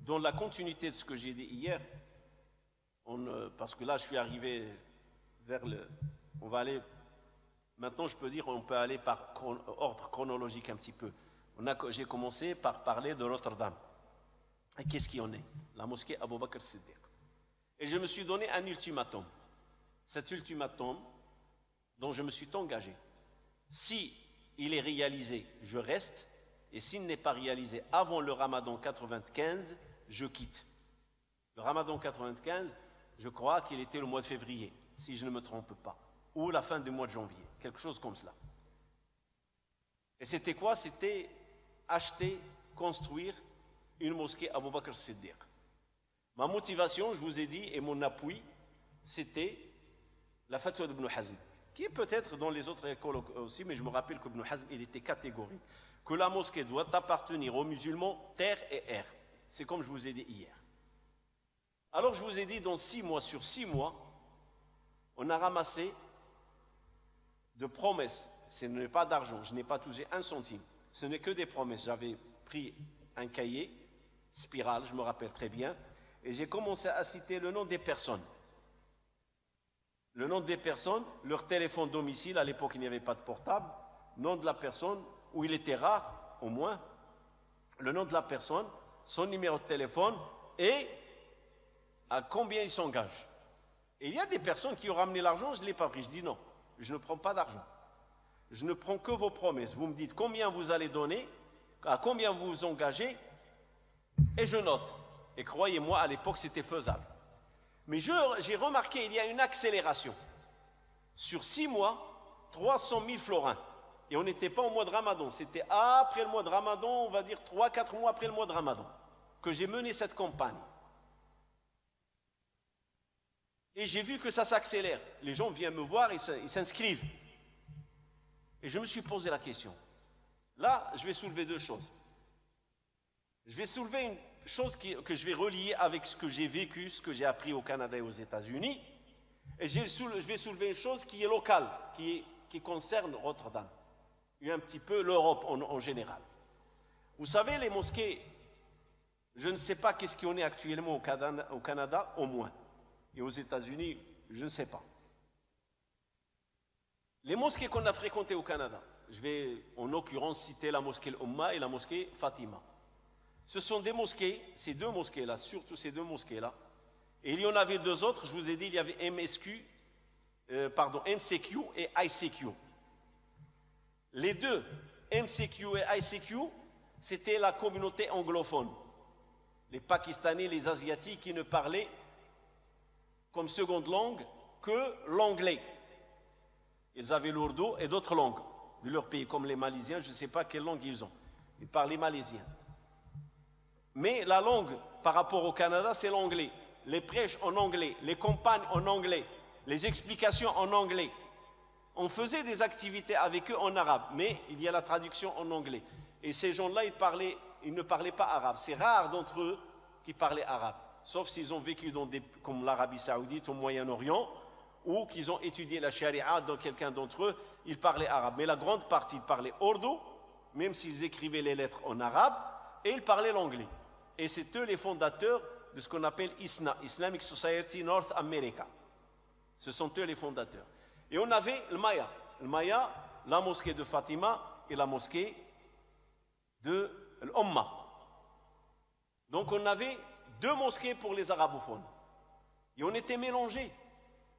dans la continuité de ce que j'ai dit hier, parce que là, je suis arrivé vers le... On va aller... Maintenant, je peux dire, on peut aller par ordre chronologique un petit peu. J'ai commencé par parler de Rotterdam. Et qu'est-ce qu'il y en est? La mosquée Abou Bakr Siddiq. Et je me suis donné un ultimatum. Cet ultimatum dont je me suis engagé. Si il est réalisé, je reste. Et s'il n'est pas réalisé avant le Ramadan 95, je quitte. Le Ramadan 95, je crois qu'il était le mois de février, si je ne me trompe pas. Ou la fin du mois de janvier, quelque chose comme cela. Et c'était quoi? C'était acheter, construire une mosquée Abou Bakr Siddiq. Ma motivation, je vous ai dit, et mon appui, c'était la fatwa d'Ibn Hazm, qui est peut-être dans les autres écoles aussi, mais je me rappelle qu'Ibn Hazm, il était catégorique, que la mosquée doit appartenir aux musulmans terre et air. C'est comme je vous ai dit hier. Alors je vous ai dit, dans 6 mois, sur 6 mois, on a ramassé de promesses. Ce n'est pas d'argent, je n'ai pas touché un centime. Ce n'est que des promesses. J'avais pris un cahier, spirale, je me rappelle très bien, et j'ai commencé à citer le nom des personnes. Le nom des personnes, leur téléphone domicile, à l'époque il n'y avait pas de portable, nom de la personne, où il était rare, au moins, le nom de la personne, son numéro de téléphone et à combien il s'engage. Et il y a des personnes qui ont ramené l'argent, je ne l'ai pas pris. Je dis non, je ne prends pas d'argent. Je ne prends que vos promesses. Vous me dites combien vous allez donner, à combien vous vous engagez, et je note. Et croyez-moi, à l'époque, c'était faisable. Mais j'ai remarqué, il y a une accélération. Sur 6 mois, 300 000 florins. Et on n'était pas au mois de Ramadan. C'était après le mois de Ramadan, on va dire 3-4 mois après le mois de Ramadan, que j'ai mené cette campagne. Et j'ai vu que ça s'accélère. Les gens viennent me voir, ils s'inscrivent. Et je me suis posé la question. Là, je vais soulever 2 choses. Je vais soulever une chose que je vais relier avec ce que j'ai vécu, ce que j'ai appris au Canada et aux États-Unis. Et je vais soulever une chose qui est locale, qui concerne Rotterdam. Et un petit peu l'Europe en général. Vous savez, les mosquées, je ne sais pas qu'est-ce qu'il y en est actuellement au Canada, au moins. Et aux États-Unis, je ne sais pas. Les mosquées qu'on a fréquentées au Canada, je vais en l'occurrence citer la mosquée Al-Umma et la mosquée Fatima. Ce sont des mosquées, ces 2 mosquées-là, surtout ces 2 mosquées-là. Et il y en avait 2 autres, je vous ai dit, il y avait MCQ et ICQ. Les 2, MCQ et ICQ, c'était la communauté anglophone. Les Pakistanais, les Asiatiques qui ne parlaient comme seconde langue que l'anglais. Ils avaient l'ourdou et d'autres langues de leur pays, comme les Malaisiens, je ne sais pas quelle langue ils ont. Ils parlaient malaisien. Mais la langue par rapport au Canada, c'est l'anglais. Les prêches en anglais, les campagnes en anglais, les explications en anglais. On faisait des activités avec eux en arabe, mais il y a la traduction en anglais. Et ces gens-là, ils ne parlaient pas arabe. C'est rare d'entre eux qui parlaient arabe. Sauf s'ils ont vécu comme l'Arabie Saoudite, au Moyen-Orient, ou qu'ils ont étudié la charia, dans quelqu'un d'entre eux, ils parlaient arabe. Mais la grande partie, ils parlaient ourdou, même s'ils écrivaient les lettres en arabe, et ils parlaient l'anglais. Et c'est eux les fondateurs de ce qu'on appelle ISNA, Islamic Society North America. Ce sont eux les fondateurs. Et on avait le Maya. Le Maya, la mosquée de Fatima et la mosquée de l'Umma. Donc on avait 2 mosquées pour les arabophones. Et on était mélangés.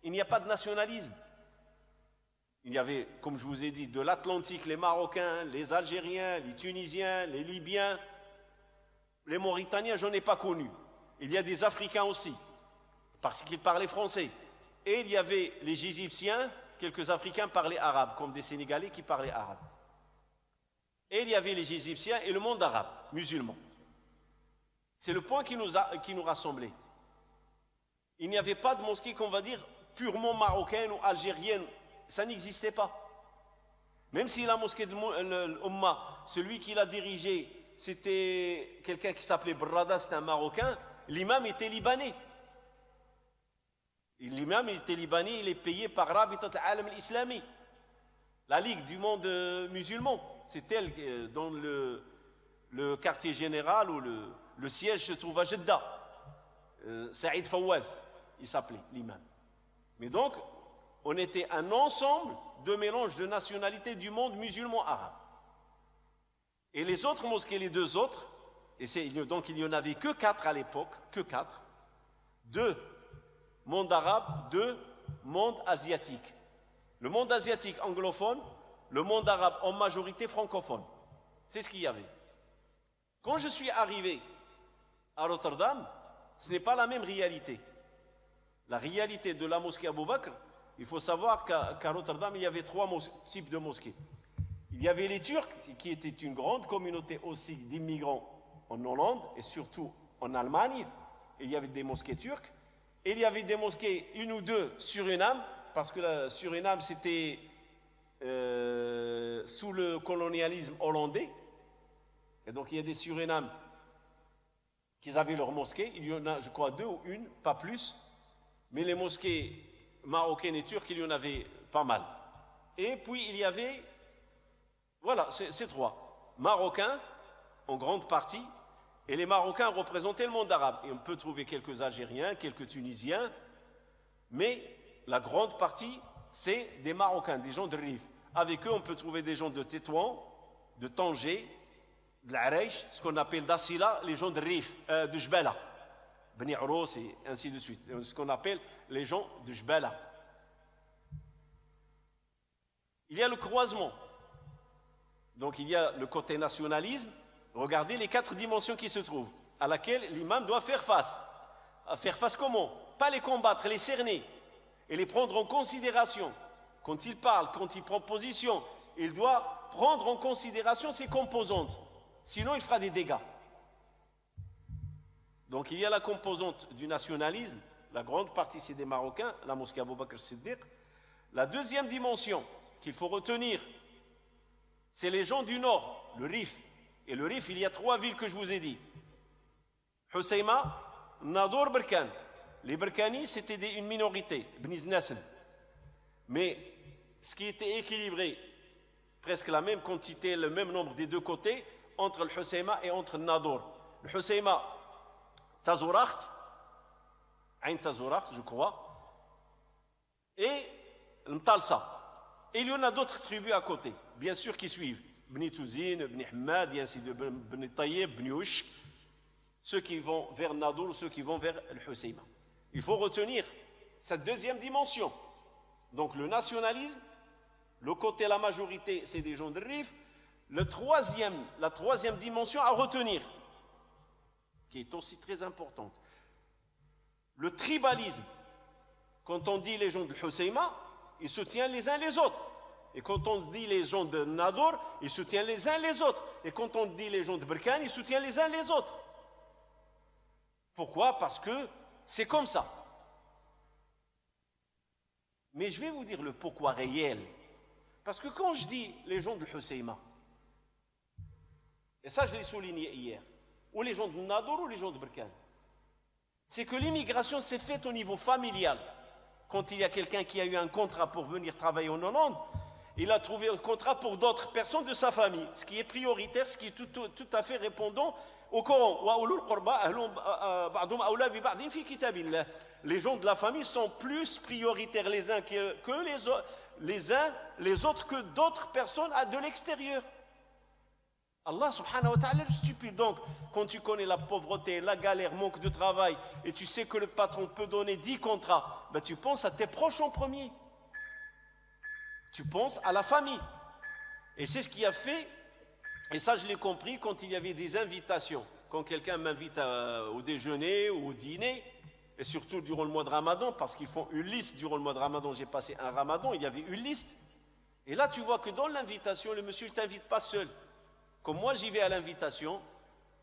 Il n'y a pas de nationalisme. Il y avait, comme je vous ai dit, de l'Atlantique, les Marocains, les Algériens, les Tunisiens, les Libyens, les Mauritaniens, je n'en ai pas connu. Il y a des Africains aussi, parce qu'ils parlaient français. Et il y avait les Égyptiens, quelques Africains parlaient arabe, comme des Sénégalais qui parlaient arabe. Et il y avait les Égyptiens et le monde arabe, musulman. C'est le point qui nous rassemblait. Il n'y avait pas de mosquée qu'on va dire purement marocaine ou algérienne. Ça n'existait pas. Même si la mosquée de l'Umma, celui qui l'a dirigée, c'était quelqu'un qui s'appelait Brada, c'était un Marocain, l'imam était libanais. L'imam était libanais, il est payé par Rabitat al-Alam al-Islami, la Ligue du monde musulman. C'est elle dans le quartier général ou Le siège se trouve à Jeddah. Saïd Fawaz, il s'appelait l'imam. Mais donc, on était un ensemble de mélange de nationalités du monde musulman arabe. Et les autres mosquées, les deux autres, donc il n'y en avait que 4 à l'époque, que 4, 2 monde arabe, 2 monde asiatique. Le monde asiatique anglophone, le monde arabe en majorité francophone. C'est ce qu'il y avait. Quand je suis arrivé à Rotterdam, ce n'est pas la même réalité. La réalité de la mosquée Abou Bakr, il faut savoir qu'à Rotterdam, il y avait 3 types de mosquées. Il y avait les Turcs, qui étaient une grande communauté aussi d'immigrants en Hollande et surtout en Allemagne. Et il y avait des mosquées turques. Et il y avait des mosquées, 1 ou 2, Suriname, parce que la Suriname, c'était sous le colonialisme hollandais. Et donc il y a des Surinames qui avaient leur mosquée. Il y en a, je crois, 2 ou 1, pas plus. Mais les mosquées marocaines et turques, il y en avait pas mal. Et puis il y avait, voilà, ces 3. Marocains, en grande partie, et les Marocains représentaient le monde arabe. Et on peut trouver quelques Algériens, quelques Tunisiens, mais la grande partie, c'est des Marocains, des gens de Rif. Avec eux, on peut trouver des gens de Tétouan, de Tanger, de l'Arèche, ce qu'on appelle d'Assila, les gens de Rif, de Jbala, Beni Aros et ainsi de suite. Ce qu'on appelle les gens de Jbala. Il y a le croisement. Donc il y a le côté nationalisme. Regardez les 4 dimensions qui se trouvent, à laquelle l'imam doit faire face. Faire face comment? Pas les combattre, les cerner et les prendre en considération. Quand il parle, quand il prend position, il doit prendre en considération ses composantes. Sinon, il fera des dégâts. Donc il y a la composante du nationalisme. La grande partie, c'est des Marocains, la mosquée Abou Bakr Siddiq. La deuxième dimension qu'il faut retenir, c'est les gens du nord, le Rif. Et le Rif, il y a 3 villes que je vous ai dit. Husseima, Nador, Berkane. Les Berkani, c'était une minorité, Bniz Nasl. Mais ce qui était équilibré, presque la même quantité, le même nombre des 2 côtés, entre le Husseima et entre le Nador. Le Husseima, Tazouracht, Ain Tazouracht, je crois, et le Mtalsa. Et il y en a d'autres tribus à côté, bien sûr, qui suivent. Bni Touzine, Bni Hamad, et ainsi de Bni Tayyib, Bni Ushk, ceux qui vont vers Nadour, ceux qui vont vers le Husseima. Il faut retenir cette deuxième dimension. Donc le nationalisme, le côté la majorité, c'est des gens de Rif. La troisième dimension à retenir, qui est aussi très importante, le tribalisme. Quand on dit les gens de Husseima, ils soutiennent les uns les autres. Et quand on dit les gens de Nador, ils soutiennent les uns les autres. Et quand on dit les gens de Berkane, ils soutiennent les uns les autres. Pourquoi? Parce que c'est comme ça. Mais je vais vous dire le pourquoi réel. Parce que quand je dis les gens de Husseima, et ça je l'ai souligné hier, ou les gens de Nador ou les gens de Berkane, c'est que l'immigration s'est faite au niveau familial. Quand il y a quelqu'un qui a eu un contrat pour venir travailler en Hollande, il a trouvé un contrat pour d'autres personnes de sa famille, ce qui est prioritaire, ce qui est tout à fait répondant au Coran. Les gens de la famille sont plus prioritaires les uns que les autres que d'autres personnes de l'extérieur. Allah subhanahu wa ta'ala est stupide. Donc, quand tu connais la pauvreté, la galère, manque de travail, et tu sais que le patron peut donner 10 contrats, ben tu penses à tes proches en premier. Tu penses à la famille. Et c'est ce qui a fait, et ça je l'ai compris quand il y avait des invitations. Quand quelqu'un m'invite au déjeuner ou au dîner, et surtout durant le mois de Ramadan, parce qu'ils font une liste durant le mois de Ramadan, j'ai passé un Ramadan, il y avait une liste. Et là tu vois que dans l'invitation, le monsieur ne t'invite pas seul. Comme moi j'y vais à l'invitation,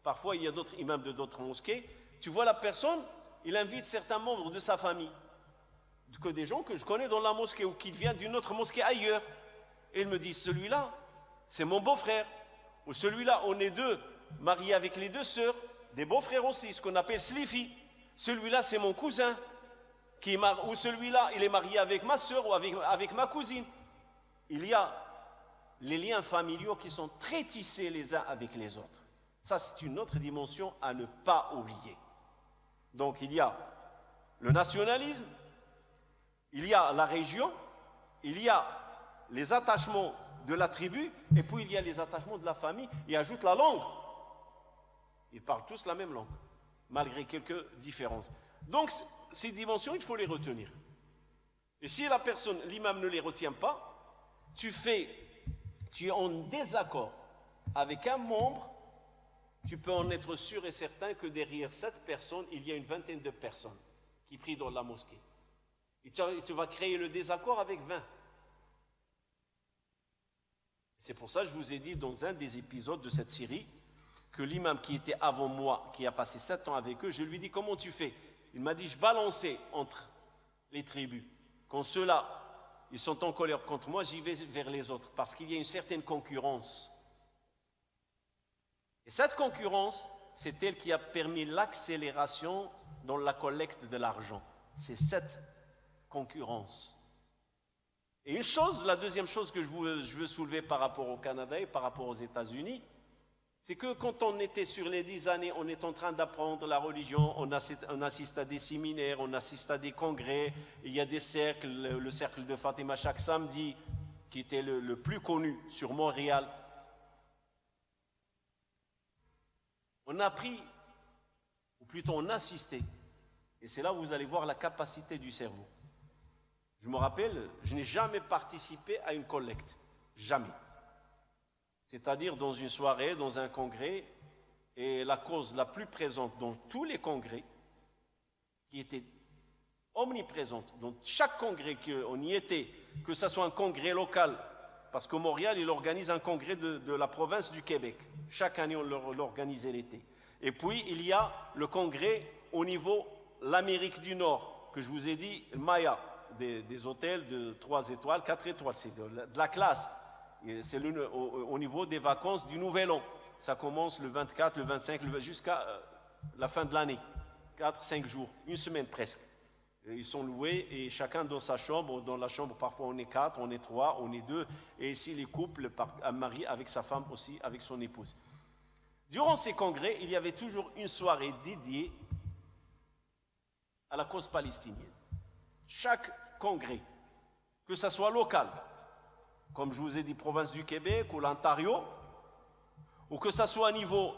parfois il y a d'autres imams de d'autres mosquées, tu vois la personne, il invite certains membres de sa famille. Que des gens que je connais dans la mosquée ou qui viennent d'une autre mosquée ailleurs. Et ils me disent, celui-là, c'est mon beau-frère. Ou celui-là, on est 2, mariés avec les 2 sœurs, des beaux-frères aussi, ce qu'on appelle slifi. Celui-là, c'est mon cousin. Ou celui-là, il est marié avec ma sœur ou avec ma cousine. Il y a les liens familiaux qui sont très tissés les uns avec les autres. Ça, c'est une autre dimension à ne pas oublier. Donc, il y a le nationalisme, il y a la région, il y a les attachements de la tribu, et puis il y a les attachements de la famille, et ajoute la langue. Ils parlent tous la même langue, malgré quelques différences. Donc, ces dimensions, il faut les retenir. Et si la personne, l'imam ne les retient pas, tu es en désaccord avec un membre, tu peux en être sûr et certain que derrière cette personne, il y a une vingtaine de personnes qui prient dans la mosquée. Et tu vas créer le désaccord avec 20. C'est pour ça que je vous ai dit dans un des épisodes de cette série que l'imam qui était avant moi, qui a passé 7 ans avec eux, je lui ai dit comment tu fais? Il m'a dit je balançais entre les tribus. Quand ceux-là, ils sont en colère contre moi, j'y vais vers les autres parce qu'il y a une certaine concurrence. Et cette concurrence, c'est elle qui a permis l'accélération dans la collecte de l'argent. C'est cette concurrence. Et la deuxième chose que je veux soulever par rapport au Canada et par rapport aux États-Unis, c'est que quand on était sur les 10 années, on est en train d'apprendre la religion, on assiste à des séminaires, on assiste à des congrès, il y a des cercles, le cercle de Fatima chaque samedi, qui était le plus connu sur Montréal. On a appris, ou plutôt on a assisté, et c'est là où vous allez voir la capacité du cerveau. Je me rappelle, je n'ai jamais participé à une collecte, jamais. C'est-à-dire dans une soirée, dans un congrès, et la cause la plus présente dans tous les congrès, qui était omniprésente, dans chaque congrès qu'on y était, que ce soit un congrès local, parce que Montréal, il organise un congrès de la province du Québec. Chaque année, on l'organisait l'été. Et puis, il y a le congrès au niveau de l'Amérique du Nord, que je vous ai dit, le Maya, des hôtels de 3 étoiles, 4 étoiles, c'est de la classe. C'est au niveau des vacances du Nouvel An. Ça commence le 24, le 25, jusqu'à la fin de l'année. 4-5 jours, une semaine presque. Ils sont loués et chacun dans sa chambre. Dans la chambre, parfois on est 4, on est 3, on est 2. Et ici, les couples, un mari avec sa femme aussi, avec son épouse. Durant ces congrès, il y avait toujours une soirée dédiée à la cause palestinienne. Chaque congrès, que ce soit local, comme je vous ai dit, province du Québec ou l'Ontario, ou que ce soit au niveau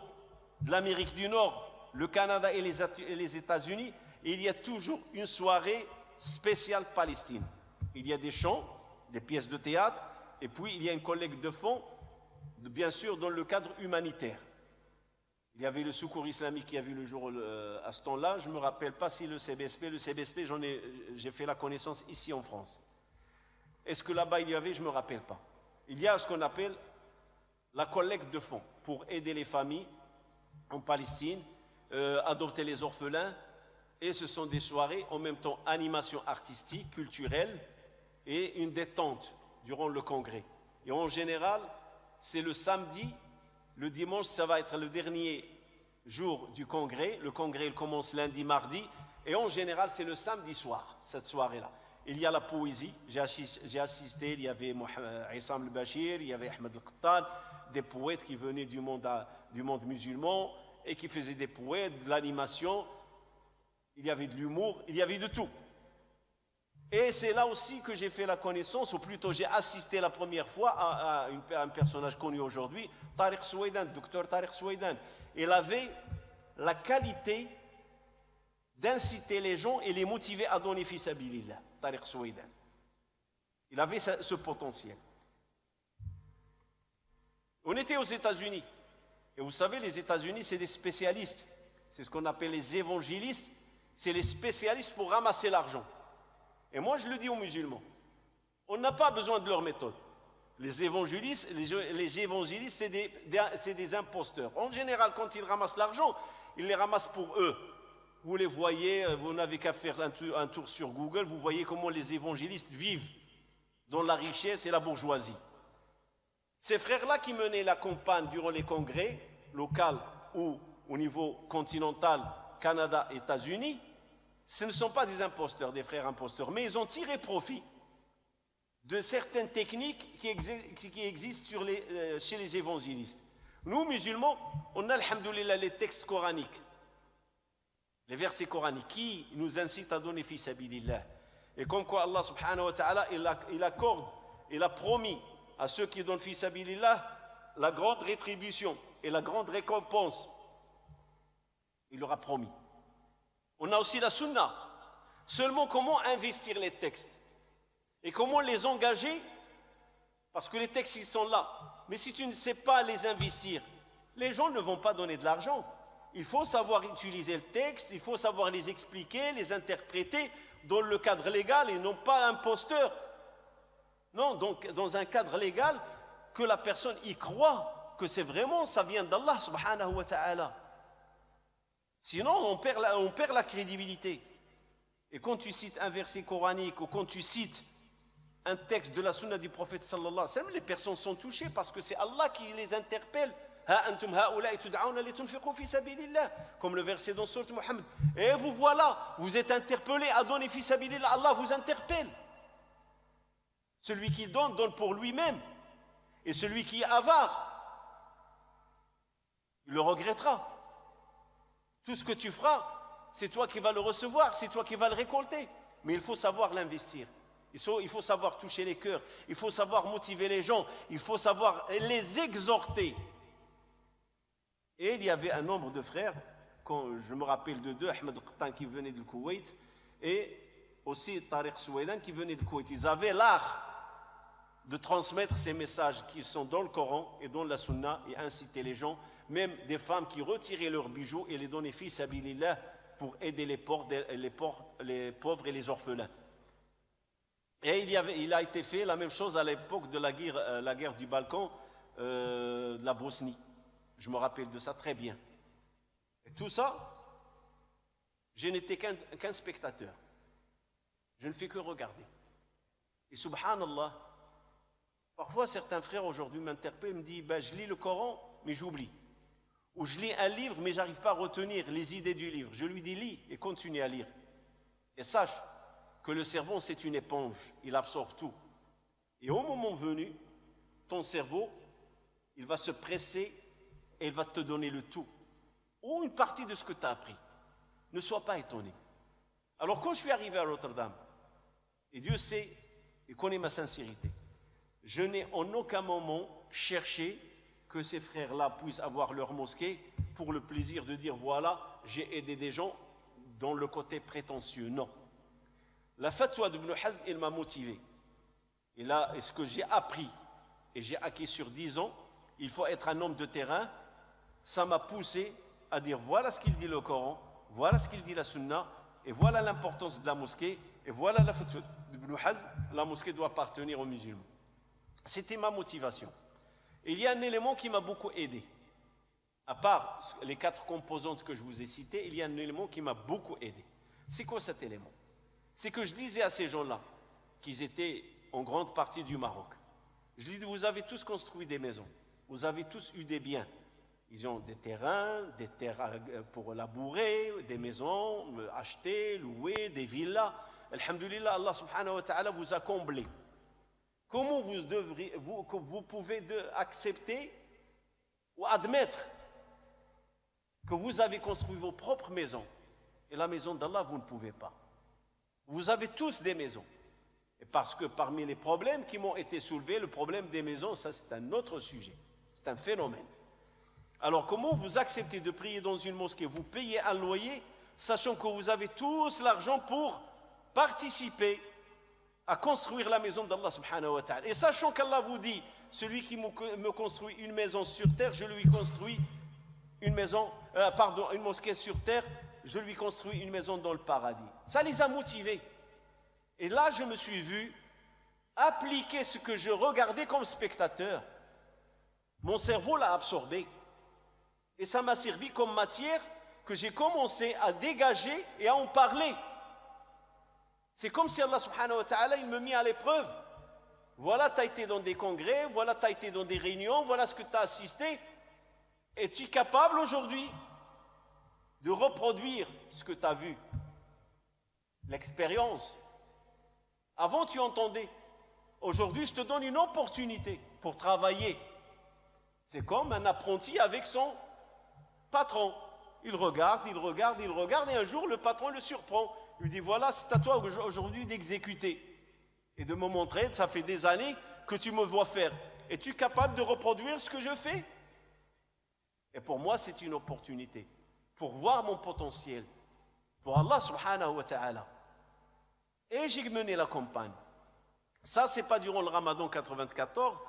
de l'Amérique du Nord, le Canada et les États-Unis, il y a toujours une soirée spéciale Palestine. Il y a des chants, des pièces de théâtre, et puis il y a une collecte de fonds, bien sûr dans le cadre humanitaire. Il y avait le secours islamique qui a vu le jour à ce temps-là. Je ne me rappelle pas si le CBSP, j'ai fait la connaissance ici en France. Est-ce que là-bas il y avait? Je ne me rappelle pas. Il y a ce qu'on appelle la collecte de fonds pour aider les familles en Palestine, adopter les orphelins. Et ce sont des soirées, en même temps, animation artistique, culturelle et une détente durant le congrès. Et en général, c'est le samedi, le dimanche, ça va être le dernier jour du congrès. Le congrès, il commence lundi, mardi. Et en général, c'est le samedi soir, cette soirée-là. Il y a la poésie. J'ai assisté, il y avait Issam el-Bashir, il y avait Ahmed el-Qattan, des poètes qui venaient du monde musulman et qui faisaient des poètes, de l'animation. Il y avait de l'humour, il y avait de tout. Et c'est là aussi que j'ai fait la connaissance, ou plutôt j'ai assisté la première fois à un personnage connu aujourd'hui, Tariq Souaidan, docteur Tariq Souaidan. Il avait la qualité d'inciter les gens et les motiver à donner fi sabilillah, Tariq Souaidan. Il avait ce potentiel. On était aux États-Unis. Et vous savez, les États-Unis, c'est des spécialistes. C'est ce qu'on appelle les évangélistes. C'est les spécialistes pour ramasser l'argent. Et moi, je le dis aux musulmans, on n'a pas besoin de leur méthode. Les évangélistes, c'est des imposteurs. En général, quand ils ramassent l'argent, ils les ramassent pour eux. Vous les voyez, vous n'avez qu'à faire un tour sur Google, vous voyez comment les évangélistes vivent dans la richesse et la bourgeoisie. Ces frères-là qui menaient la campagne durant les congrès locaux ou au niveau continental, Canada, États-Unis, ce ne sont pas des imposteurs, des frères imposteurs, mais ils ont tiré profit de certaines techniques qui existent chez les évangélistes. Nous, musulmans, on a, alhamdoulilah, les textes coraniques, les versets coraniques qui nous incitent à donner fi sabilillah. Et comme quoi Allah subhanahu wa ta'ala, il accorde, il a promis à ceux qui donnent fi sabilillah la grande rétribution et la grande récompense. Il leur a promis. On a aussi la sunna. Seulement, comment investir les textes et comment les engager? Parce que les textes, ils sont là. Mais si tu ne sais pas les investir, les gens ne vont pas donner de l'argent. Il faut savoir utiliser le texte, il faut savoir les expliquer, les interpréter dans le cadre légal et non pas imposteur. Non, donc dans un cadre légal que la personne y croit, que c'est vraiment, ça vient d'Allah subhanahu wa ta'ala. Sinon, on perd la crédibilité. Et quand tu cites un verset coranique ou quand tu cites un texte de la sunna du prophète sallallahu alayhi wa sallam, les personnes sont touchées parce que c'est Allah qui les interpelle. Comme le verset dans Sourate Muhammad. Et vous voilà, vous êtes interpellés à donner fi sabilillah. Allah vous interpelle. Celui qui donne, donne pour lui-même. Et celui qui est avare, il le regrettera. Tout ce que tu feras, c'est toi qui vas le recevoir, c'est toi qui vas le récolter. Mais il faut savoir l'investir. Il faut savoir toucher les cœurs, il faut savoir motiver les gens, il faut savoir les exhorter. Et il y avait un nombre de frères, quand je me rappelle de deux, Ahmed Qattan qui venait du Koweït, et aussi Tariq Souaidan qui venait du Koweït. Ils avaient l'art de transmettre ces messages qui sont dans le Coran et dans la Sunna et inciter les gens, même des femmes qui retiraient leurs bijoux et les donnaient fi sabilillah pour aider les pauvres et les orphelins. Et il a été fait la même chose à l'époque de la guerre du Balkan, de la Bosnie. Je me rappelle de ça très bien. Et tout ça, je n'étais qu'un spectateur. Je ne fais que regarder. Et subhanallah, parfois certains frères aujourd'hui m'interpellent et me disent je lis le Coran, mais j'oublie. Ou je lis un livre, mais je n'arrive pas à retenir les idées du livre. Je lui dis lis et continue à lire. Et sache que le cerveau, c'est une éponge, il absorbe tout. Et au moment venu, ton cerveau, il va se presser et il va te donner le tout. Ou une partie de ce que tu as appris. Ne sois pas étonné. Alors quand je suis arrivé à Rotterdam, et Dieu sait et connaît ma sincérité, je n'ai en aucun moment cherché que ces frères-là puissent avoir leur mosquée pour le plaisir de dire voilà, j'ai aidé des gens dans le côté prétentieux. Non. La fatwa d'Ibn Hazm, il m'a motivé. Et là, ce que j'ai appris et j'ai acquis sur 10 ans, il faut être un homme de terrain. Ça m'a poussé à dire voilà ce qu'il dit le Coran, voilà ce qu'il dit la Sunna, et voilà l'importance de la mosquée, et voilà la fatwa d'Ibn Hazm, la mosquée doit appartenir aux musulmans. C'était ma motivation. Et il y a un élément qui m'a beaucoup aidé. À part les 4 composantes que je vous ai citées, il y a un élément qui m'a beaucoup aidé. C'est quoi cet élément? C'est que je disais à ces gens-là, qu'ils étaient en grande partie du Maroc, je dis vous avez tous construit des maisons, vous avez tous eu des biens. Ils ont des terres pour labourer, des maisons achetées, louées, des villas. Alhamdulillah, Allah subhanahu wa ta'ala vous a comblé. Comment vous pouvez accepter ou admettre que vous avez construit vos propres maisons et la maison d'Allah, vous ne pouvez pas? Vous avez tous des maisons. Et parce que parmi les problèmes qui m'ont été soulevés, le problème des maisons, ça c'est un autre sujet. C'est un phénomène. Alors comment vous acceptez de prier dans une mosquée, vous payez un loyer, sachant que vous avez tous l'argent pour participer à construire la maison d'Allah subhanahu wa ta'ala. Et sachant qu'Allah vous dit, celui qui me construit une maison sur terre, je lui construis une mosquée sur terre, je lui construis une maison dans le paradis. Ça les a motivés. Et là, je me suis vu appliquer ce que je regardais comme spectateur. Mon cerveau l'a absorbé. Et ça m'a servi comme matière que j'ai commencé à dégager et à en parler. C'est comme si Allah subhanahu wa ta'ala, il me mit à l'épreuve. Voilà, tu as été dans des congrès, voilà, tu as été dans des réunions, voilà ce que tu as assisté. Es-tu capable aujourd'hui de reproduire ce que tu as vu? L'expérience. Avant, tu entendais. Aujourd'hui, je te donne une opportunité pour travailler. C'est comme un apprenti avec son patron. Il regarde, il regarde, il regarde, et un jour, le patron le surprend. Il lui dit, voilà, c'est à toi aujourd'hui d'exécuter. Et de me montrer, ça fait des années que tu me vois faire. Es-tu capable de reproduire ce que je fais? Et pour moi, c'est une opportunité pour voir mon potentiel, pour Allah subhanahu wa ta'ala. Et j'ai mené la campagne. Ça, c'est pas durant le Ramadan 94,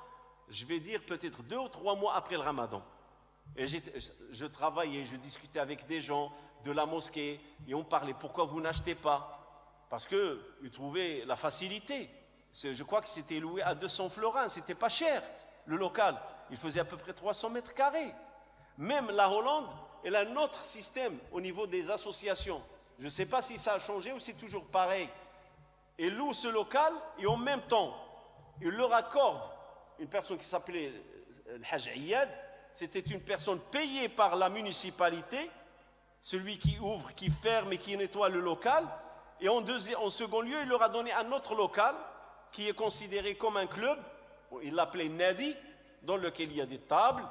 je vais dire peut-être 2 ou 3 mois après le Ramadan. Et je travaillais, je discutais avec des gens de la mosquée, et on parlait, pourquoi vous n'achetez pas? Parce qu'ils trouvaient la facilité. Je crois que c'était loué à 200 florins, c'était pas cher, le local. Il faisait à peu près 300 mètres carrés. Même la Hollande, elle a un autre système au niveau des associations. Je ne sais pas si ça a changé ou c'est toujours pareil. Ils louent ce local et en même temps, ils leur accordent une personne qui s'appelait le Hajj Iyad. C'était une personne payée par la municipalité, celui qui ouvre, qui ferme et qui nettoie le local. Et en second lieu, il leur a donné un autre local qui est considéré comme un club, il l'appelait Nadi, dans lequel il y a des tables,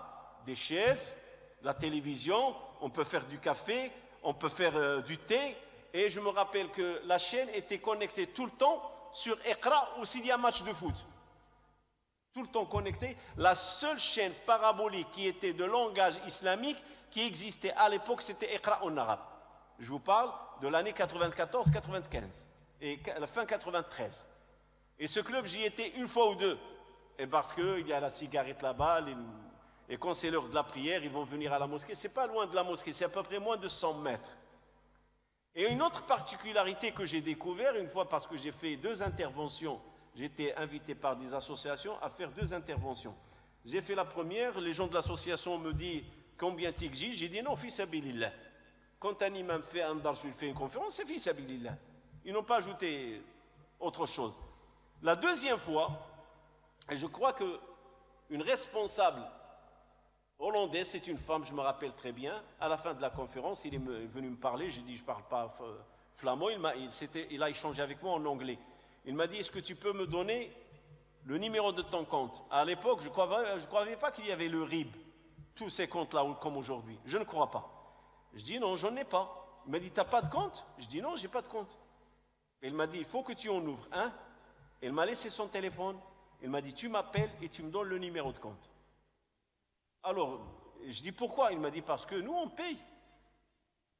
des chaises, la télévision, on peut faire du café, on peut faire du thé. Et je me rappelle que la chaîne était connectée tout le temps sur Iqra ou s'il y a un match de foot. Tout le temps connectée. La seule chaîne parabolique qui était de langage islamique qui existait à l'époque, c'était Iqra en arabe. Je vous parle de l'année 94-95 et la fin 93. Et ce club, j'y étais une fois ou deux. Et parce qu'il y a la cigarette là-bas, et quand c'est l'heure de la prière, ils vont venir à la mosquée. C'est pas loin de la mosquée, c'est à peu près moins de 100 mètres. Et une autre particularité que j'ai découvert une fois, parce que j'ai fait 2 interventions, j'ai été invité par des associations à faire 2 interventions. J'ai fait la première, les gens de l'association me disent combien tu exiges. J'ai dit non, fils sabilillah. Quand un imam fait un dars, il fait une conférence, c'est fils sabilillah. Ils n'ont pas ajouté autre chose. La deuxième fois, et je crois qu'une responsable hollandaise, c'est une femme, je me rappelle très bien, à la fin de la conférence, il est venu me parler, j'ai dit je ne parle pas flamand, il a échangé avec moi en anglais. Il m'a dit, est-ce que tu peux me donner le numéro de ton compte? À l'époque, je ne croyais pas qu'il y avait le RIB, tous ces comptes-là comme aujourd'hui. Je ne crois pas. Je dis non, j'en ai pas. Il m'a dit, tu n'as pas de compte? Je dis non, j'ai pas de compte. Et il m'a dit, il faut que tu en ouvres un. Il m'a laissé son téléphone. Il m'a dit, tu m'appelles et tu me donnes le numéro de compte. Alors, je dis pourquoi? Il m'a dit, parce que nous, on paye.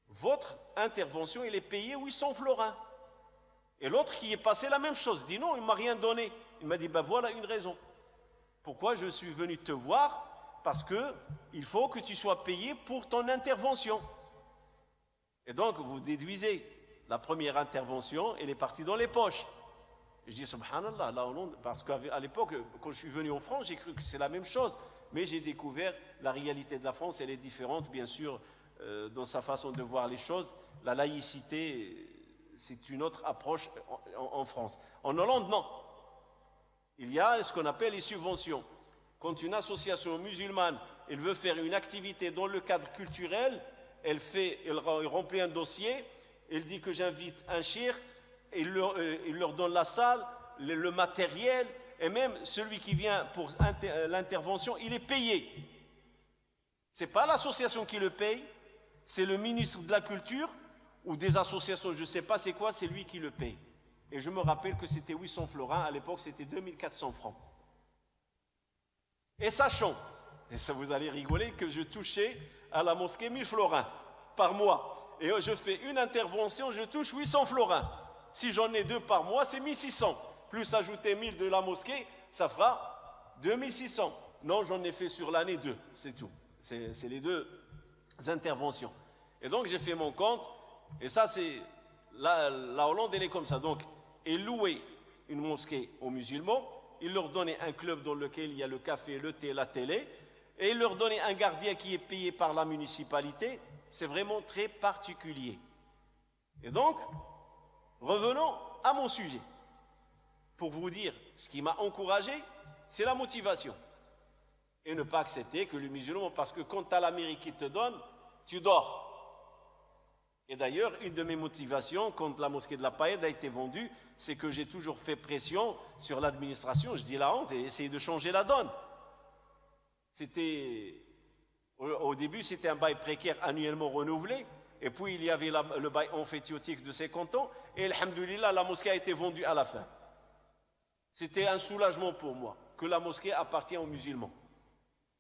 Votre intervention, elle est payée 800 florins. Et l'autre qui est passé la même chose, dit non, il ne m'a rien donné. Il m'a dit, ben voilà une raison. Pourquoi je suis venu te voir? Parce qu'il faut que tu sois payé pour ton intervention. Et donc, vous déduisez, la première intervention, elle est partie dans les poches. Je dis, subhanallah, la Hollande, parce qu'à l'époque, quand je suis venu en France, j'ai cru que c'est la même chose. Mais j'ai découvert la réalité de la France, elle est différente, bien sûr, dans sa façon de voir les choses. La laïcité, c'est une autre approche en France. En Hollande, non. Il y a ce qu'on appelle les subventions. Quand une association musulmane, elle veut faire une activité dans le cadre culturel, elle remplit un dossier, elle dit que j'invite un cheikh, il leur donne la salle, le matériel, et même celui qui vient pour l'intervention, il est payé. Ce n'est pas l'association qui le paye, c'est le ministre de la Culture ou des associations, je ne sais pas c'est quoi, c'est lui qui le paye. Et je me rappelle que c'était 800 florins, à l'époque c'était 2400 francs. Et sachant, et ça vous allez rigoler, que je touchais à la mosquée 1000 florins par mois. Et je fais une intervention, je touche 800 florins. Si j'en ai 2 par mois, c'est 1600. Plus ajouter 1000 de la mosquée, ça fera 2600. Non, j'en ai fait sur l'année 2, c'est tout. C'est les 2 interventions. Et donc j'ai fait mon compte, et ça c'est, la Hollande elle est comme ça. Donc, ils louaient une mosquée aux musulmans, ils leur donnaient un club dans lequel il y a le café, le thé, la télé, et ils leur donnaient un gardien qui est payé par la municipalité. C'est vraiment très particulier. Et donc, revenons à mon sujet. Pour vous dire, ce qui m'a encouragé, c'est la motivation. Et ne pas accepter que le musulman, parce que quand tu as la mairie qui te donne, tu dors. Et d'ailleurs, une de mes motivations, quand la mosquée de la Païde a été vendue, c'est que j'ai toujours fait pression sur l'administration, je dis la honte, et essayer de changer la donne. Au début, c'était un bail précaire annuellement renouvelé. Et puis, il y avait le bail emphétiotique de 50 ans. Et, alhamdoulilah, la mosquée a été vendue à la fin. C'était un soulagement pour moi, que la mosquée appartient aux musulmans.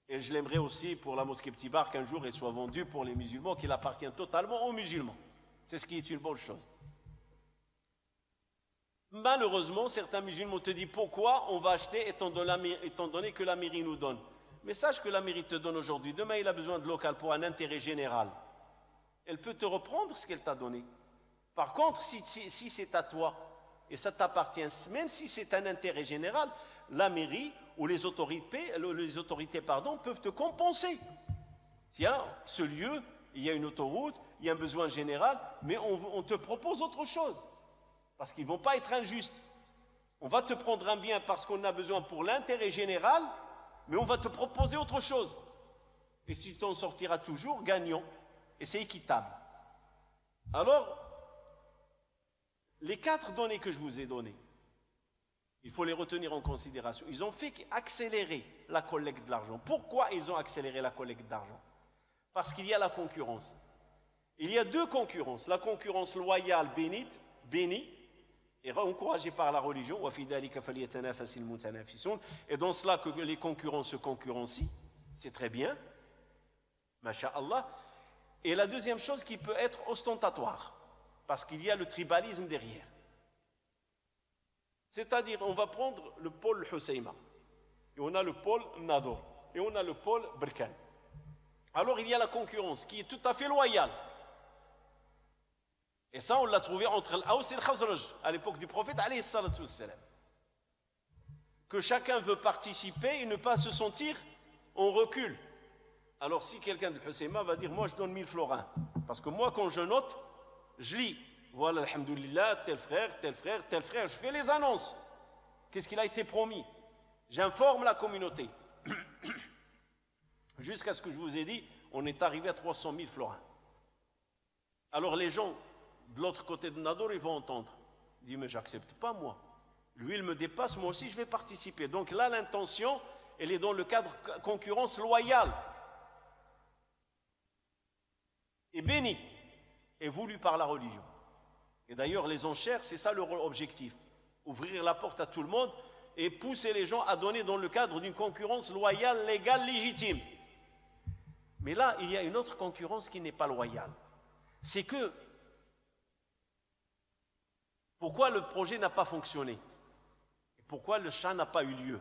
Et je l'aimerais aussi pour la mosquée Petit Bar, qu'un jour, elle soit vendue pour les musulmans, qu'il appartient totalement aux musulmans. C'est ce qui est une bonne chose. Malheureusement, certains musulmans te disent pourquoi on va acheter étant donné que la mairie nous donne. Mais sache que la mairie te donne aujourd'hui. Demain, il a besoin de local pour un intérêt général. Elle peut te reprendre ce qu'elle t'a donné. Par contre, si c'est à toi et ça t'appartient, même si c'est un intérêt général, la mairie ou les autorités peuvent te compenser. Tiens, ce lieu, il y a une autoroute, il y a un besoin général, mais on te propose autre chose. Parce qu'ils ne vont pas être injustes. On va te prendre un bien parce qu'on a besoin pour l'intérêt général, mais on va te proposer autre chose. Et tu t'en sortiras toujours gagnant. Et c'est équitable. Alors, les 4 données que je vous ai données, il faut les retenir en considération. Ils ont fait accélérer la collecte de l'argent. Pourquoi ils ont accéléré la collecte d'argent? Parce qu'il y a la concurrence. Il y a 2 concurrences. La concurrence loyale bénie, et encouragée par la religion. Et dans cela que les concurrents se concurrencient, c'est très bien. Masha'Allah. Et la deuxième chose qui peut être ostentatoire, parce qu'il y a le tribalisme derrière. C'est-à-dire, on va prendre le pôle Husseima, et on a le pôle Nador, et on a le pôle Berkane. Alors il y a la concurrence qui est tout à fait loyale. Et ça, on l'a trouvé entre l'Aws et le Khazraj, à l'époque du prophète, alayhi salatu wassalam. Que chacun veut participer et ne pas se sentir en recul. Alors si quelqu'un de Husseima va dire, moi je donne 1000 florins, parce que moi quand je note, je lis, voilà, alhamdoulilah, tel frère, je fais les annonces. Qu'est-ce qu'il a été promis? J'informe la communauté. Jusqu'à ce que je vous ai dit, on est arrivé à 300 000 florins. Alors les gens de l'autre côté de Nador, ils vont entendre. Ils disent, mais j'accepte pas moi. Lui, il me dépasse, moi aussi je vais participer. Donc là, l'intention, elle est dans le cadre concurrence loyale. Et béni, est voulu par la religion. Et d'ailleurs, les enchères, c'est ça leur objectif. Ouvrir la porte à tout le monde et pousser les gens à donner dans le cadre d'une concurrence loyale, légale, légitime. Mais là, il y a une autre concurrence qui n'est pas loyale. C'est que, pourquoi le projet n'a pas fonctionné? Pourquoi le chat n'a pas eu lieu?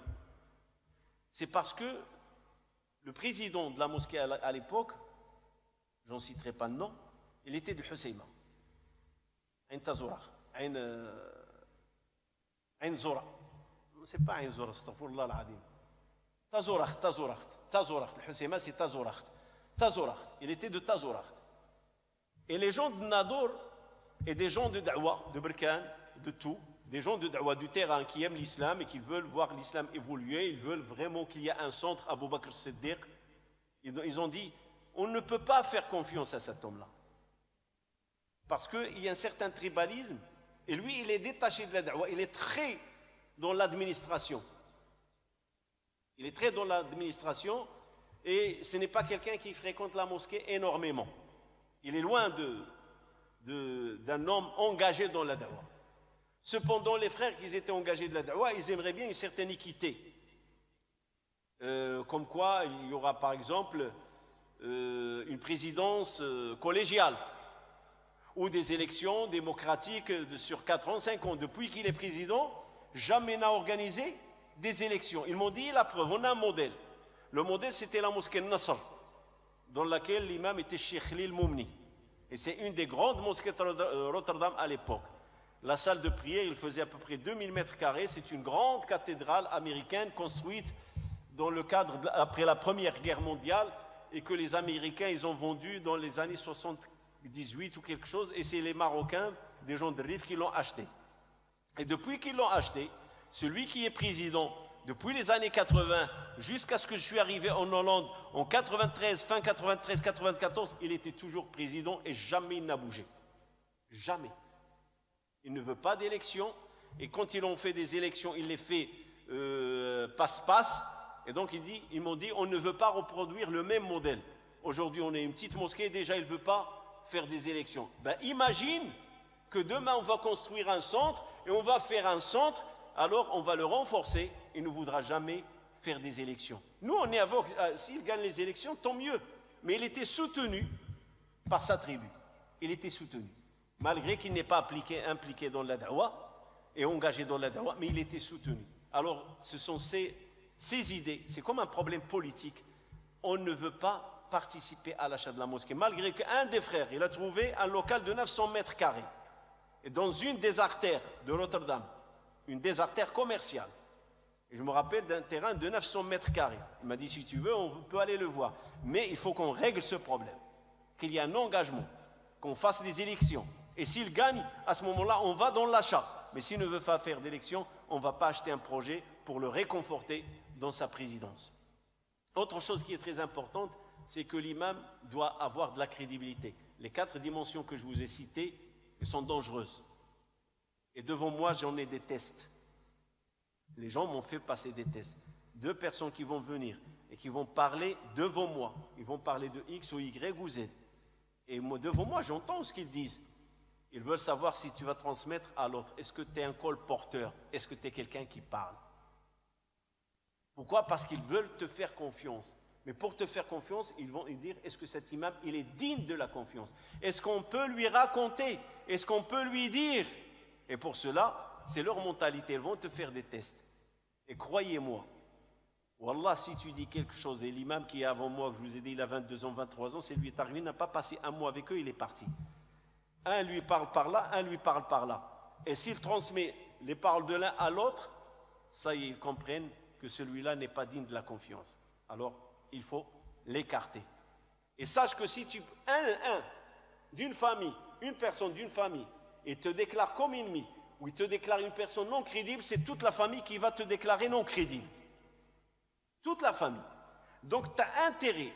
C'est parce que le président de la mosquée à l'époque, j'en citerai pas le nom, il était de Husseima. Ain Tazora. Ain Zora. C'est pas Ain Zora, astaghfirullah al-adim. Tazorakht. Le Husseima, c'est Tazorakht. Il était de Tazorakht. Et les gens de Nador et des gens de Da'wa, de Berkane, de tout, des gens de Da'wa du terrain qui aiment l'islam et qui veulent voir l'islam évoluer, ils veulent vraiment qu'il y ait un centre, Abu Bakr Siddiq. Ils ont dit, on ne peut pas faire confiance à cet homme-là. Parce qu'il y a un certain tribalisme, et lui, il est détaché de la da'wa, il est très dans l'administration. Il est très dans l'administration, et ce n'est pas quelqu'un qui fréquente la mosquée énormément. Il est loin d'un homme engagé dans la da'wa. Cependant, les frères qui étaient engagés de la da'wa, ils aimeraient bien une certaine équité. Comme quoi, il y aura par exemple une présidence collégiale ou des élections démocratiques sur 4 ans, 5 ans. Depuis qu'il est président, jamais n'a organisé des élections. Ils m'ont dit la preuve, on a un modèle. Le modèle, c'était la mosquée Nasr, dans laquelle l'imam était Cheikh Khalil Moumni. Et c'est une des grandes mosquées de Rotterdam à l'époque. La salle de prière, il faisait à peu près 2000 mètres carrés. C'est une grande cathédrale américaine construite dans le cadre, après la Première Guerre mondiale, et que les Américains, ils ont vendu dans les années 78 ou quelque chose, et c'est les Marocains, des gens de Rif, qui l'ont acheté. Et depuis qu'ils l'ont acheté, celui qui est président, depuis les années 80, jusqu'à ce que je suis arrivé en Hollande, en 93, fin 93, 94, il était toujours président et jamais il n'a bougé. Jamais. Il ne veut pas d'élection, et quand ils ont fait des élections, il les fait passe-passe, Et donc ils m'ont dit, on ne veut pas reproduire le même modèle. Aujourd'hui, on est une petite mosquée, déjà, il ne veut pas faire des élections. Ben, imagine que demain, on va construire un centre, et on va faire un centre, alors on va le renforcer, il ne voudra jamais faire des élections. Nous, on est aveugle, s'il gagne les élections, tant mieux. Mais il était soutenu par sa tribu. Il était soutenu. Malgré qu'il n'est pas impliqué dans la dawa, et engagé dans la dawa, mais il était soutenu. Alors, ce sont ces idées, c'est comme un problème politique. On ne veut pas participer à l'achat de la mosquée, malgré qu'un des frères, il a trouvé un local de 900 mètres carrés, et dans une des artères de Rotterdam, une des artères commerciales. Et je me rappelle d'un terrain de 900 mètres carrés. Il m'a dit, si tu veux, on peut aller le voir. Mais il faut qu'on règle ce problème, qu'il y ait un engagement, qu'on fasse des élections. Et s'il gagne, à ce moment-là, on va dans l'achat. Mais s'il ne veut pas faire d'élection, on ne va pas acheter un projet pour le réconforter dans sa présidence. Autre chose qui est très importante, c'est que l'imam doit avoir de la crédibilité. Les 4 dimensions que je vous ai citées sont dangereuses. Et devant moi, j'en ai des tests. Les gens m'ont fait passer des tests. 2 personnes qui vont venir et qui vont parler devant moi. Ils vont parler de X ou Y ou Z. Et moi, devant moi, j'entends ce qu'ils disent. Ils veulent savoir si tu vas transmettre à l'autre. Est-ce que tu es un colporteur? Est-ce que tu es quelqu'un qui parle? Pourquoi? Parce qu'ils veulent te faire confiance. Mais pour te faire confiance, ils vont dire, est-ce que cet imam, il est digne de la confiance? Est-ce qu'on peut lui raconter? Est-ce qu'on peut lui dire? Et pour cela, c'est leur mentalité. Ils vont te faire des tests. Et croyez-moi, Wallah, si tu dis quelque chose, et l'imam qui est avant moi, que je vous ai dit, il a 22 ans, 23 ans, c'est lui est arrivé, il n'a pas passé un mois avec eux, il est parti. Un lui parle par là, un lui parle par là. Et s'il transmet les paroles de l'un à l'autre, ça y est, ils comprennent que celui-là n'est pas digne de la confiance. Alors, il faut l'écarter. Et sache que si tu... d'une famille, une personne d'une famille, et te déclare comme ennemi, ou il te déclare une personne non crédible, c'est toute la famille qui va te déclarer non crédible. Toute la famille. Donc, tu as intérêt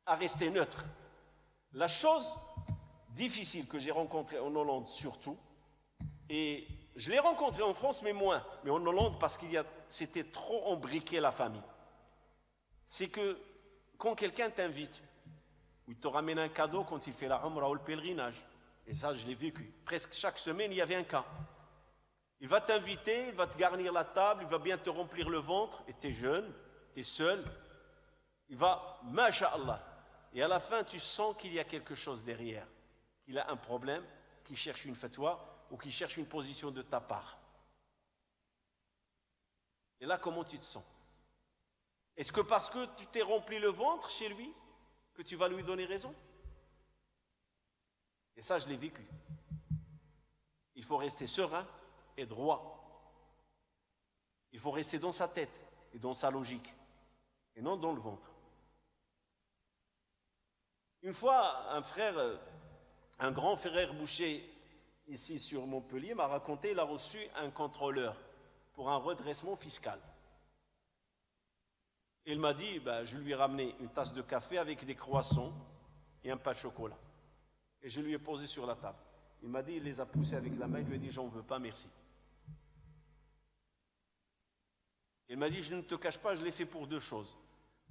à rester neutre. La chose difficile que j'ai rencontrée en Hollande surtout, et je l'ai rencontrée en France, mais moins, mais en Hollande parce c'était trop embriqué la famille. C'est que quand quelqu'un t'invite, ou il te ramène un cadeau quand il fait la Umrah ou le pèlerinage, et ça je l'ai vécu, presque chaque semaine il y avait un cas. Il va t'inviter, il va te garnir la table, il va bien te remplir le ventre, et tu es jeune, tu es seul, il va, masha'Allah, et à la fin tu sens qu'il y a quelque chose derrière, qu'il a un problème, qu'il cherche une fatwa, ou qu'il cherche une position de ta part. Et là, comment tu te sens? Est-ce que parce que tu t'es rempli le ventre chez lui, que tu vas lui donner raison? Et ça, je l'ai vécu. Il faut rester serein et droit. Il faut rester dans sa tête et dans sa logique, et non dans le ventre. Une fois, un grand frère boucher ici sur Montpellier m'a raconté, il a reçu un contrôleur pour un redressement fiscal. Il m'a dit, je lui ai ramené une tasse de café avec des croissants et un pain de chocolat. Et je lui ai posé sur la table. Il m'a dit, il les a poussés avec la main, il lui a dit, j'en veux pas, merci. Il m'a dit, je ne te cache pas, je l'ai fait pour 2 choses.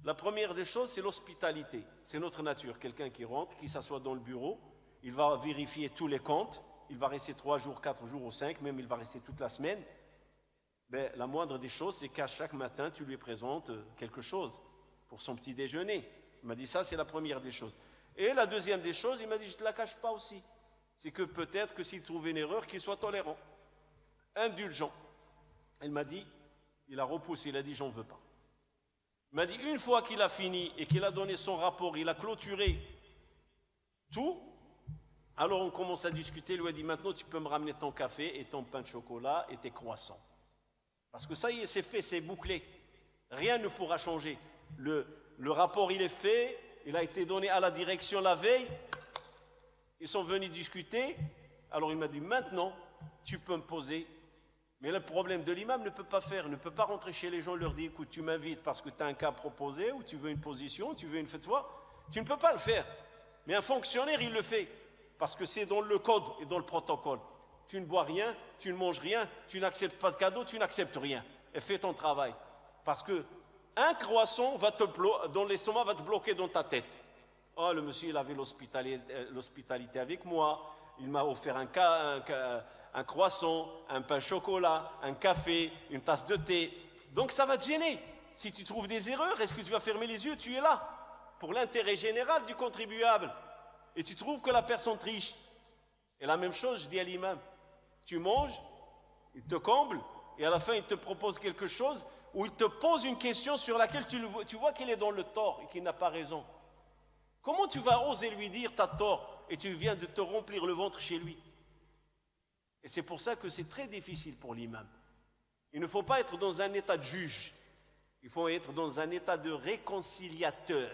La première des choses, c'est l'hospitalité. C'est notre nature. Quelqu'un qui rentre, qui s'assoit dans le bureau, il va vérifier tous les comptes, il va rester 3 jours, 4 jours ou 5, même il va rester toute la semaine. La moindre des choses, c'est qu'à chaque matin, tu lui présentes quelque chose pour son petit déjeuner. Il m'a dit, ça, c'est la première des choses. Et la deuxième des choses, il m'a dit, je ne te la cache pas aussi. C'est que peut-être que s'il trouve une erreur, qu'il soit tolérant, indulgent. Il m'a dit, il a repoussé, il a dit, j'en veux pas. Il m'a dit, une fois qu'il a fini et qu'il a donné son rapport, il a clôturé tout, alors on commence à discuter, il lui a dit, maintenant tu peux me ramener ton café et ton pain de chocolat et tes croissants. Parce que ça y est, c'est fait, c'est bouclé. Rien ne pourra changer. Le rapport, il est fait, il a été donné à la direction la veille, ils sont venus discuter, alors il m'a dit, maintenant, tu peux me poser. Mais le problème de l'imam ne peut pas rentrer chez les gens et leur dire, écoute, tu m'invites parce que tu as un cas proposé, ou tu veux une position, tu veux une fatwa. Tu ne peux pas le faire. Mais un fonctionnaire, il le fait. Parce que c'est dans le code et dans le protocole. Tu ne bois rien, tu ne manges rien, tu n'acceptes pas de cadeau, tu n'acceptes rien. Et fais ton travail. Parce que Un croissant dans l'estomac va te bloquer dans ta tête. Oh, le monsieur, il avait l'hospitalité avec moi. Il m'a offert un croissant, un pain au chocolat, un café, une tasse de thé. Donc ça va te gêner. Si tu trouves des erreurs, est-ce que tu vas fermer les yeux? Tu es là pour l'intérêt général du contribuable. Et tu trouves que la personne triche. Et la même chose, je dis à l'imam. Tu manges, il te comble, et à la fin, il te propose quelque chose, ou il te pose une question sur laquelle tu vois qu'il est dans le tort et qu'il n'a pas raison. Comment tu vas oser lui dire t'as tort et tu viens de te remplir le ventre chez lui? Et c'est pour ça que c'est très difficile pour l'imam. Il ne faut pas être dans un état de juge. Il faut être dans un état de réconciliateur,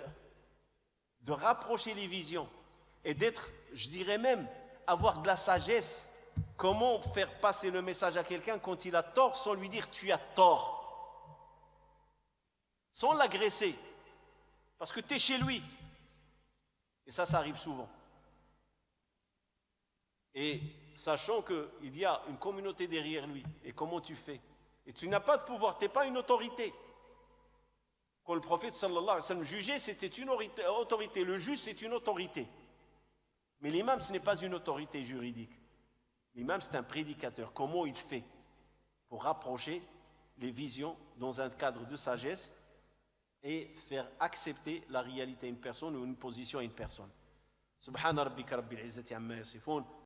de rapprocher les visions et d'être, je dirais même, avoir de la sagesse. Comment faire passer le message à quelqu'un quand il a tort sans lui dire tu as tort, sans l'agresser, parce que tu es chez lui. Et ça arrive souvent. Et sachant qu'il y a une communauté derrière lui, et comment tu fais? Et tu n'as pas de pouvoir, tu n'es pas une autorité. Quand le prophète sallallahu alayhi wa sallam jugeait, c'était une autorité. Le juge, c'est une autorité. Mais l'imam, ce n'est pas une autorité juridique. L'imam, c'est un prédicateur. Comment il fait pour rapprocher les visions dans un cadre de sagesse et faire accepter la réalité à une personne ou une position à une personne. Subhana rabbika rabbil izzati amma yasifun.